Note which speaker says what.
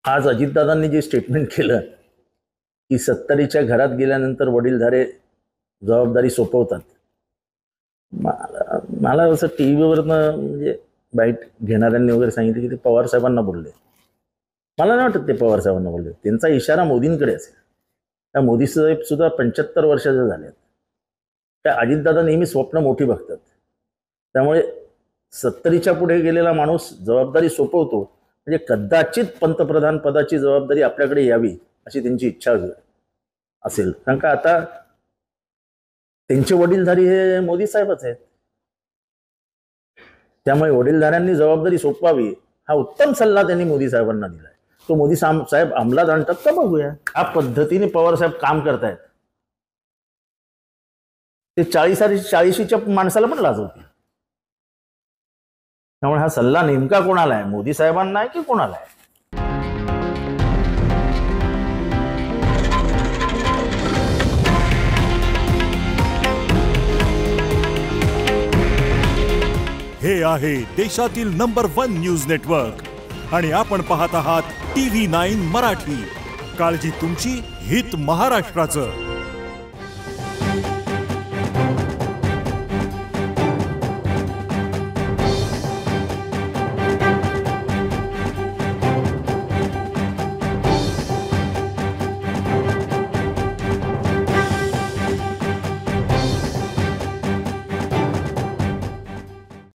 Speaker 1: आज अजितदादांनी जे स्टेटमेंट केलं की 70च्या घरात गेल्यानंतर वडीलधारे जबाबदारी सोपवतात, मला असं टी व्हीवरनं म्हणजे बाईट घेणाऱ्यांनी वगैरे सांगितलं की ते पवार साहेबांना बोलले. मला नाही वाटत ते पवार साहेबांना बोलले. त्यांचा इशारा मोदींकडे असेल. त्या मोदी साहेब सुद्धा 75 वर्षाचे झाले. त्या अजितदादा नेहमी स्वप्न मोठी बघतात. त्यामुळे 70च्या पुढे गेलेला माणूस जबाबदारी सोपवतो म्हणजे कदाचित पंतप्रधान पदाची जबाबदारी आपल्याकडे यावी अशी त्यांची इच्छा असेल. कारण का आता त्यांचे वडीलधारी हे मोदी साहेबच आहेत. त्यामुळे वडीलधाऱ्यांनी जबाबदारी सोपवावी हा उत्तम सल्ला त्यांनी मोदी साहेबांना दिलाय. तो मोदी साहेब अंमलात आणतात का बघूया. या पद्धतीने पवार साहेब काम करतायत ते 40च्या माणसाला पण लाजवतील. त्यामुळे हा सल्ला नेमका कोणाला आहे, मोदी साहेबांना आहे की कोणाला आहे?
Speaker 2: हे आहे देशातील नंबर 1 न्यूज नेटवर्क आणि आपण पाहत आहात TV9 मराठी. काळजी तुमची, हित महाराष्ट्राचं.